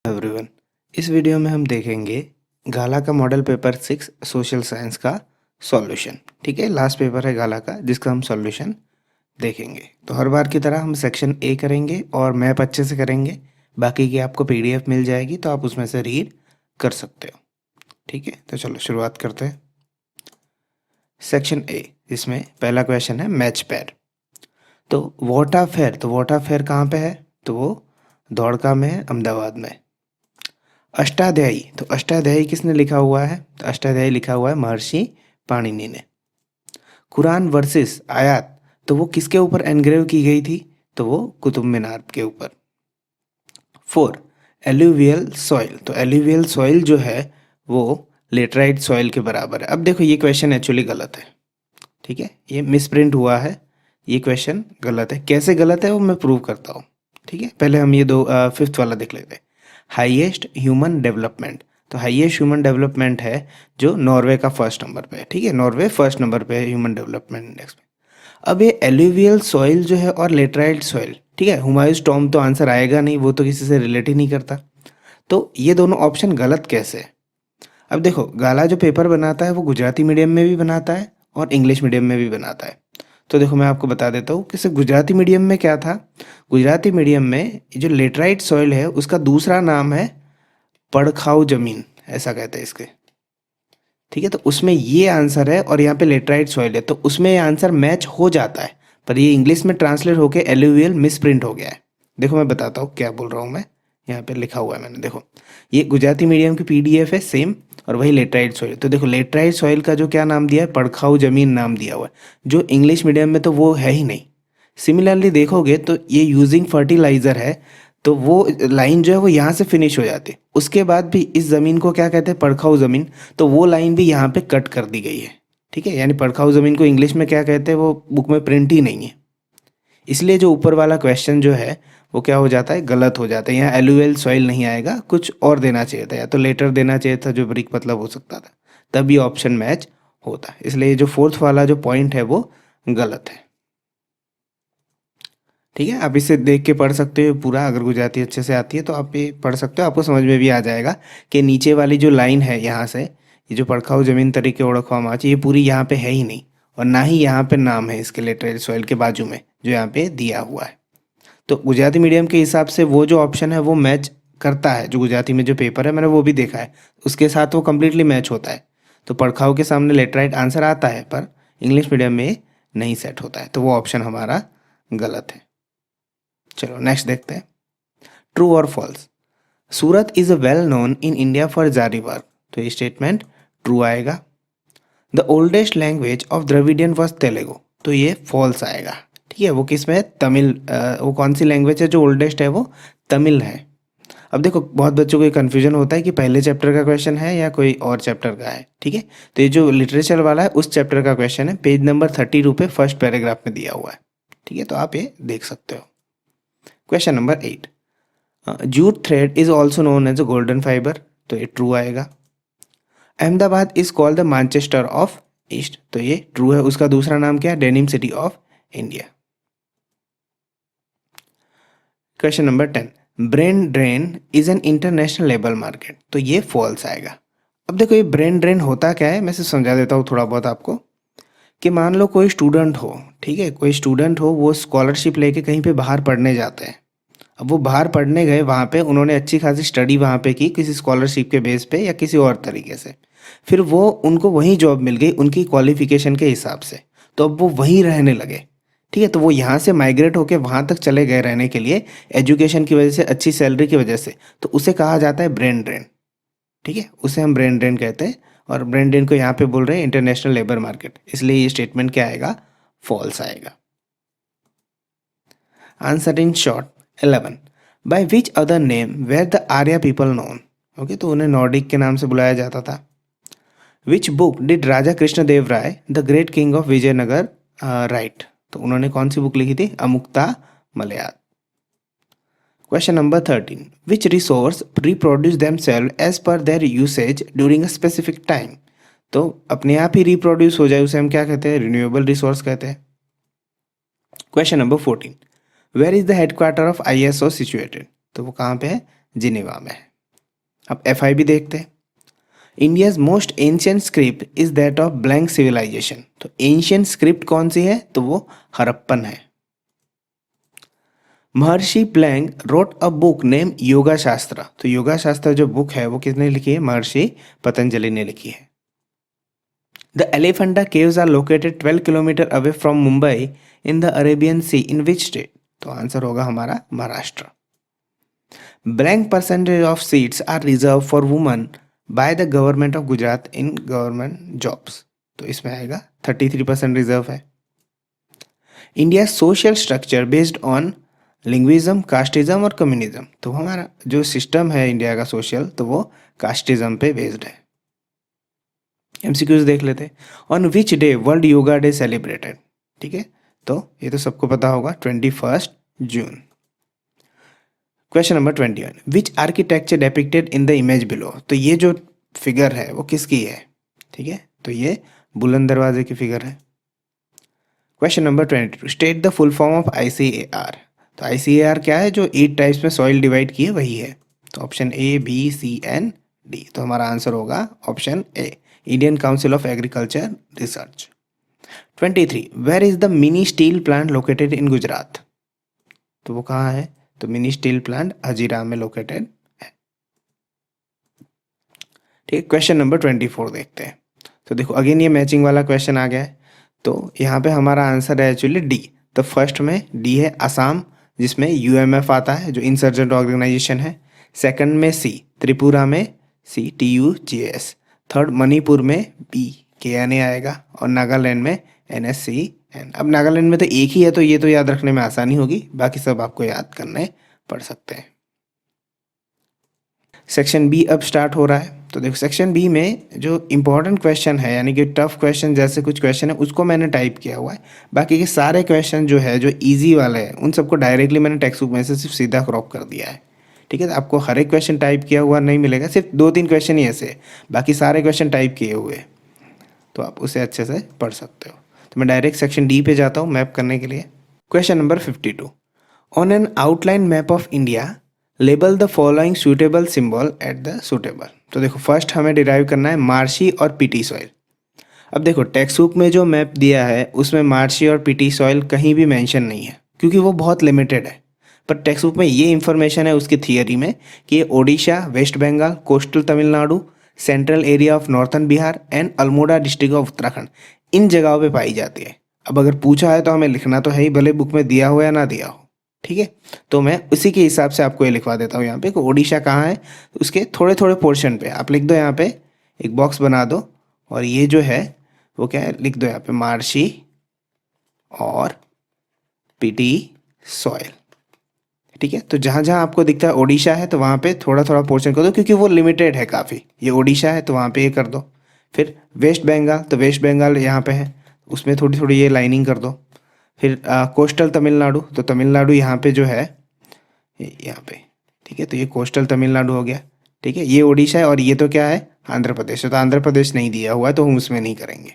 Everyone, इस video में हम देखेंगे गाला का मॉडल पेपर 6 सोशल साइंस का सॉल्यूशन। ठीक है, लास्ट पेपर है गाला का जिसका हम सॉल्यूशन देखेंगे। तो हर बार की तरह हम सेक्शन ए करेंगे और मैप अच्छे से करेंगे। बाकी की आपको पीडीएफ मिल जाएगी तो आप उसमें से रीड कर सकते हो। ठीक है, तो चलो शुरुआत करते हैं। सेक्शन ए, इसमें पहला क्वेश्चन है मैच पेयर। तो वोटा फेयर कहाँ पे है? तो वो दौड़का में है, अहमदाबाद में। अष्टाध्यायी, तो अष्टाध्यायी किसने लिखा हुआ है? तो अष्टाध्यायी लिखा हुआ है महर्षि पाणिनि ने। कुरान वर्सेस आयात, तो वो किसके ऊपर एनग्रेव की गई थी? तो वो कुतुब मीनार के ऊपर। 4 एल्यूवियल सॉइल, तो एल्यूवियल सॉइल जो है वो लेटराइट सॉइल के बराबर है। अब देखो ये क्वेश्चन एक्चुअली गलत है। ठीक है, ये मिसप्रिंट हुआ है, ये क्वेश्चन गलत है। कैसे गलत है वो मैं प्रूव करता हूँ। ठीक है, पहले हम ये फिफ्थ वाला देख लेते हैं। हाईएस्ट ह्यूमन डेवलपमेंट, तो हाईएस्ट ह्यूमन डेवलपमेंट है जो नॉर्वे का फर्स्ट नंबर पे है। ठीक है, नॉर्वे फर्स्ट नंबर पे है ह्यूमन डेवलपमेंट इंडेक्स में। अब ये एल्यूवियल सॉइल जो है और लेटराइट सॉइल, ठीक है, हुमायूंस टॉम्ब तो आंसर आएगा नहीं, वो तो किसी से रिलेट ही नहीं करता। तो ये दोनों ऑप्शन गलत कैसे है? अब देखो, गाला जो पेपर बनाता है वो गुजराती मीडियम में भी बनाता है और इंग्लिश मीडियम में भी बनाता है। तो देखो मैं आपको बता देता हूँ कि सिर्फ गुजराती मीडियम में क्या था। गुजराती मीडियम में जो लेटराइट सॉइल है उसका दूसरा नाम है पड़खाऊ जमीन, ऐसा कहते हैं इसके। ठीक है, तो उसमें ये आंसर है और यहाँ पे लेटराइट सॉइल है, तो उसमें ये आंसर मैच हो जाता है। पर ये इंग्लिश में ट्रांसलेट होके एलुवियल मिसप्रिंट हो गया है। देखो मैं बताता हूँ क्या बोल रहा हूँ मैं। यहाँ पे लिखा हुआ है मैंने, देखो ये गुजराती मीडियम की पीडीएफ है सेम, और वही लेटराइट सॉइल। तो देखो लेटराइट सॉइल का जो क्या नाम दिया है, पड़खाऊ जमीन नाम दिया हुआ है, जो इंग्लिश मीडियम में तो वो है ही नहीं। सिमिलरली देखोगे तो ये यूजिंग फर्टिलाइजर है, तो वो लाइन जो है वो यहाँ से फिनिश हो जाती है। उसके बाद भी इस ज़मीन को क्या कहते हैं? पड़खाऊ ज़मीन। तो वो लाइन भी यहाँ पे कट कर दी गई है। ठीक है, यानी पड़खाऊ ज़मीन को इंग्लिश में क्या कहते हैं वो बुक में प्रिंट ही नहीं है। इसलिए जो ऊपर वाला क्वेश्चन जो है वो क्या हो जाता है, गलत हो जाता है। यहाँ एलुअल सॉइल नहीं आएगा, कुछ और देना चाहिए था, या तो लेटर देना चाहिए था जो ब्रिक मतलब हो सकता था, तब ये ऑप्शन मैच होता। इसलिए जो फोर्थ वाला जो पॉइंट है वो गलत है। ठीक है, आप इसे देख के पढ़ सकते हो पूरा, अगर गुजराती अच्छे से आती है तो आप ये पढ़ सकते हो, आपको समझ में भी आ जाएगा कि नीचे वाली जो लाइन है यहाँ से, ये जो पड़खाऊ जमीन तरीके ओळखवा माच, ये पूरी यहाँ पे है ही नहीं, और ना ही यहाँ पे नाम है इसके लेटराइट सॉइल के बाजू में जो यहाँ पे दिया हुआ है। तो गुजराती मीडियम के हिसाब से वो जो ऑप्शन है वो मैच करता है। जो गुजराती में जो पेपर है मैंने वो भी देखा है, उसके साथ वो कम्प्लीटली मैच होता है। तो पड़खाऊ के सामने लेटराइट आंसर आता है, पर इंग्लिश मीडियम में नहीं सेट होता है, तो वो ऑप्शन हमारा गलत है। चलो नेक्स्ट देखते हैं। ट्रू और false. Surat is well known in India for zari work, तो ये स्टेटमेंट ट्रू आएगा। The oldest language of Dravidian was Telugu, तो ये फॉल्स आएगा। ठीक है, वो किस में है? तमिल। वो कौन सी लैंग्वेज है जो ओल्डेस्ट है? वो तमिल है। अब देखो बहुत बच्चों को कन्फ्यूजन होता है कि पहले चैप्टर का क्वेश्चन है या कोई और चैप्टर का है। ठीक है, तो ये जो लिटरेचर वाला है उस चैप्टर का क्वेश्चन है, पेज नंबर 32 पे फर्स्ट पैराग्राफ में दिया हुआ है। ठीक है, तो आप ये देख सकते हो। Question number 8, jute thread is also known as a golden fibre, तो ये ट्रू आएगा। Ahmedabad is called the Manchester of East, तो ये ट्रू है। उसका दूसरा नाम क्या है? Denim city of India. Question number 10, brain drain is an international labour market, तो ये फॉल्स आएगा। अब देखो ये ब्रेन ड्रेन होता क्या है, मैं सिर्फ समझा देता हूँ थोड़ा बहुत आपको। कि मान लो कोई स्टूडेंट हो, ठीक है, कोई स्टूडेंट हो, वो स्कॉलरशिप लेके कहीं पे बाहर पढ़ने जाते हैं। अब वो बाहर पढ़ने गए, वहाँ पे उन्होंने अच्छी खासी स्टडी वहाँ पे की किसी स्कॉलरशिप के बेस पे या किसी और तरीके से, फिर वो उनको वहीं जॉब मिल गई उनकी क्वालिफिकेशन के हिसाब से, तो अब वो वहीं रहने लगे। ठीक है, तो वो यहाँ से माइग्रेट होकर वहाँ तक चले गए रहने के लिए, एजुकेशन की वजह से, अच्छी सैलरी की वजह से, तो उसे कहा जाता है ब्रेन ड्रेन। ठीक है, उसे हम ब्रेन ड्रेन कहते हैं, और ब्रेन ड्रेन को यहाँ पे बोल रहे हैं इंटरनेशनल लेबर मार्केट, इसलिए ये स्टेटमेंट क्या आएगा? फॉल्स आएगा। Answer in short 11, by which other name were the Arya people known, okay, तो उन्हें नॉर्डिक के नाम से बुलाया जाता था। Which book did Raja Krishna Deva Raya the great king of Vijayanagar right, तो उन्होंने कौन सी बुक लिखी थी? Amuktamalyada. Question number 13, which resource reproduce themselves as per their usage during a specific time, तो अपने आप ही रिप्रोड्यूस हो जाए उसे हम क्या कहते हैं? रिन्यूएबल रिसोर्स कहते हैं। Question number 14, where is the headquarter of ISO situated, तो वो कहाँ पे है? जिनेवा में है। अब FI भी देखते हैं। India's most ancient script is that of blank civilization. तो एंशियंट स्क्रिप्ट कौन सी है? तो वो हड़प्पन है। Maharshi blank wrote a book name Yoga Shastra. तो योगा शास्त्र जो बुक है वो किसने लिखी है? महर्षि पतंजलि ने लिखी है। The Elephanta caves are located 12 kilometre away from Mumbai in the Arabian sea in which state? तो आंसर होगा हमारा Maharashtra. Blank percentage of seats are reserve for women by the government of Gujarat in government jobs. तो इसमें आएगा 33% रिजर्व है। India social structure based on linguism, casteism और communism. तो हमारा जो सिस्टम है इंडिया का सोशल, तो वो कास्टिज्म पे बेस्ड है। एमसीक्यूज देख लेते हैं। On which day world yoga day celebrated? ठीक है, तो ये तो सबको पता होगा, 21 जून। Question number 21, which architecture depicted in the image below? तो ये जो फिगर है वो किसकी है? ठीक है, तो ये बुलंद दरवाजे की फिगर है। Question number 22, state the full form of ICAR। तो ICAR क्या है? जो 8 टाइप्स में सॉइल डिवाइड किए वही है। तो option A, B, C and D। तो हमारा आंसर होगा option A, Indian council of agriculture research. 23, where is the mini steel plant located in Gujarat? तो वो कहाँ है? तो मिनी स्टील प्लांट हजीरा में लोकेटेड है। ठीक है, क्वेश्चन नंबर 24 देखते हैं। तो देखो अगेन ये मैचिंग वाला क्वेश्चन आ गया है। तो यहाँ पे हमारा आंसर है एक्चुअली D। तो फर्स्ट में D है असम, जिसमें UMF आता है जो इंसर्जेंट ऑर्गेनाइजेशन है। सेकंड में C, त्रिपुरा में CTUGS। थर्ड मणिपुर में BKNA आएगा और नागालैंड में NSCN। अब नागालैंड में तो एक ही है, तो ये तो याद रखने में आसानी होगी, बाकी सब आपको याद करने पड़ सकते हैं। सेक्शन B अब स्टार्ट हो रहा है। तो देखो सेक्शन B में जो इंपॉर्टेंट क्वेश्चन है, यानी कि टफ क्वेश्चन जैसे कुछ क्वेश्चन है, उसको मैंने टाइप किया हुआ है। बाकी के सारे क्वेश्चन जो है, जो इजी वाले हैं, उन सबको डायरेक्टली मैंने टेक्स्ट बुक में से सिर्फ सीधा क्रॉप कर दिया है। ठीक है, तो आपको हर एक क्वेश्चन टाइप किया हुआ नहीं मिलेगा, सिर्फ 2-3 क्वेश्चन ही ऐसे, बाकी सारे क्वेश्चन टाइप किए हुए, तो आप उसे अच्छे से पढ़ सकते हो। तो मैं डायरेक्ट सेक्शन D पे जाता हूँ मैप करने के लिए। Question number 52, on an outline map of India label the following suitable symbol at the suitable. तो देखो फर्स्ट हमें डिराइव करना है मार्शी और पीटी सॉइल। अब देखो टेक्स्ट बुक में जो मैप दिया है उसमें मार्शी और पीटी सॉइल कहीं भी मेंशन नहीं है, क्योंकि वो बहुत लिमिटेड है। पर टेक्स्ट बुक में ये इन्फॉर्मेशन है उसकी थियरी में कि ये Odisha, west Bengal, coastal Tamil Nadu, central area of northern Bihar and Almora district of Uttarakhand, इन जगहों पे पाई जाती है। अब अगर पूछा है तो हमें लिखना तो है ही, भले बुक में दिया हो या ना दिया हो। ठीक है, तो मैं उसी के हिसाब से आपको ये लिखवा देता हूँ यहाँ पे कि ओडिशा कहाँ है। तो उसके थोड़े थोड़े पोर्शन पे आप लिख दो, यहाँ पे एक बॉक्स बना दो, और ये जो है वो क्या है, लिख दो यहाँ पे मार्शी और पीटी सॉइल। ठीक है, तो जहाँ जहाँ आपको दिखता है ओडिशा है तो वहाँ पे थोड़ा थोड़ा पोर्शन कर दो, क्योंकि वो लिमिटेड है काफ़ी। ये ओडिशा है तो वहाँ पे ये कर दो। फिर वेस्ट बंगाल, तो वेस्ट बंगाल यहाँ पे है, उसमें थोड़ी थोड़ी ये लाइनिंग कर दो। फिर कोस्टल तमिलनाडु, तो तमिलनाडु यहाँ पे जो है यहाँ पे, ठीक है, तो ये कोस्टल तमिलनाडु हो गया। ठीक है, ये ओडिशा है और ये तो क्या है, आंध्र प्रदेश है। तो आंध्र प्रदेश नहीं दिया हुआ है तो हम उसमें नहीं करेंगे।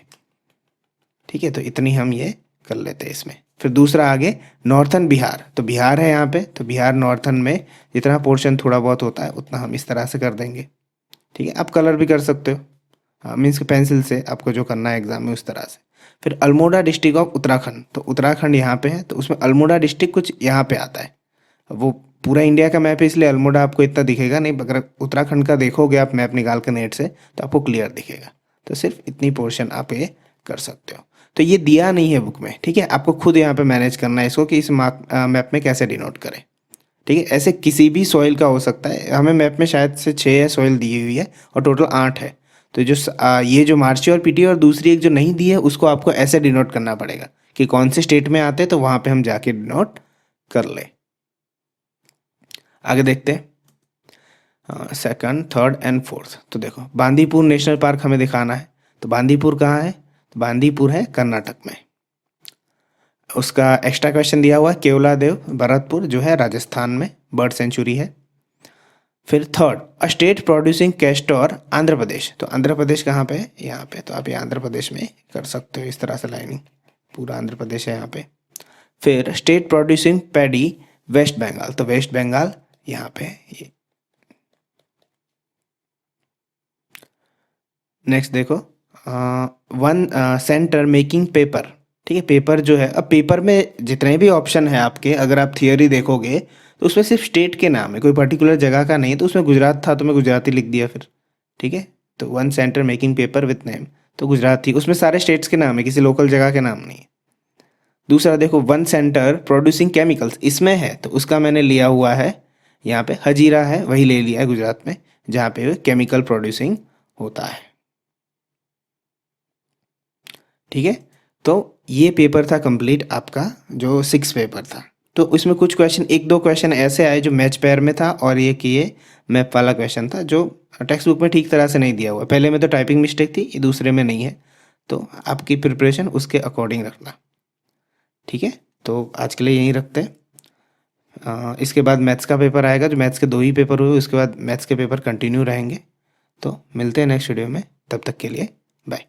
ठीक है, तो इतनी हम ये कर लेते हैं इसमें। फिर दूसरा आगे नॉर्थन बिहार, तो बिहार है यहाँ पे, तो बिहार नॉर्थन में जितना पोर्शन थोड़ा बहुत होता है उतना हम इस तरह से कर देंगे। ठीक है, आप कलर भी कर सकते हो, हाँ मीन्स पेंसिल से आपको जो करना है एग्जाम में उस तरह से। फिर अल्मोड़ा डिस्ट्रिक्ट ऑफ उत्तराखंड, तो उत्तराखंड यहाँ पे है, तो उसमें अल्मोड़ा डिस्ट्रिक्ट कुछ यहाँ पे आता है। वो पूरा इंडिया का मैप है इसलिए अल्मोड़ा आपको इतना दिखेगा नहीं, अगर उत्तराखंड का देखोगे आप मैप निकाल कर नेट से तो आपको क्लियर दिखेगा। तो सिर्फ इतनी पोर्शन आप ये कर सकते हो। तो ये दिया नहीं है बुक में, ठीक है, आपको खुद यहाँ पे मैनेज करना है इसको कि इस मैप में कैसे डिनोट करें। ठीक है, ऐसे किसी भी सॉइल का हो सकता है। हमें मैप में शायद से 6 सॉइल दी हुई है और टोटल 8 है। तो जो ये जो मार्ची और पीटी और दूसरी एक जो नहीं दी है उसको आपको ऐसे डिनोट करना पड़ेगा कि कौन से स्टेट में आते हैं, तो वहाँ पे हम जाके डिनोट कर ले। आगे देखते हैं सेकंड, थर्ड एंड फोर्थ। तो देखो बांदीपुर नेशनल पार्क हमें दिखाना है। तो बांदीपुर कहाँ है? तो बांदीपुर है कर्नाटक में। उसका एक्स्ट्रा क्वेश्चन दिया हुआ है केवलादेव भरतपुर, जो है राजस्थान में, बर्ड सेंचुरी है। फिर third, a state producing castor Andhra Pradesh. तो आंध्र प्रदेश कहाँ पे है? यहाँ पे। तो आप ये आंध्र प्रदेश में कर सकते हो इस तरह से लाइनिंग, पूरा आंध्र प्रदेश है यहाँ पे। फिर state producing paddy West Bengal, तो वेस्ट बंगाल यहाँ पे ये। नेक्स्ट देखो, वन सेंटर मेकिंग पेपर। ठीक है, पेपर जो है, अब पेपर में जितने भी ऑप्शन है आपके, अगर आप थियोरी देखोगे तो उसमें सिर्फ स्टेट के नाम है, कोई पर्टिकुलर जगह का नहीं है। तो उसमें गुजरात था तो मैं गुजराती लिख दिया फिर। ठीक है, तो one centre making paper with name, तो गुजरात थी, उसमें सारे स्टेट्स के नाम है, किसी लोकल जगह के नाम नहीं है। दूसरा देखो, वन सेंटर प्रोड्यूसिंग केमिकल्स, इसमें है तो उसका मैंने लिया हुआ है, यहाँ पे हजीरा है वही ले लिया है गुजरात में, जहाँ पे केमिकल प्रोड्यूसिंग होता है। ठीक है, तो ये पेपर था कंप्लीट आपका, जो 6 पेपर था। तो इसमें कुछ क्वेश्चन, एक दो क्वेश्चन ऐसे आए जो मैच पेयर में था, और ये कि ये मैप वाला क्वेश्चन था जो टेक्स्ट बुक में ठीक तरह से नहीं दिया हुआ। पहले में तो टाइपिंग मिस्टेक थी, ये दूसरे में नहीं है। तो आपकी प्रिपरेशन उसके अकॉर्डिंग रखना। ठीक है, तो आज के लिए यहीं रखते हैं। इसके बाद मैथ्स का पेपर आएगा, जो मैथ्स के 2 ही पेपर हुए, उसके बाद मैथ्स के पेपर कंटिन्यू रहेंगे। तो मिलते हैं नेक्स्ट वीडियो में, तब तक के लिए बाय।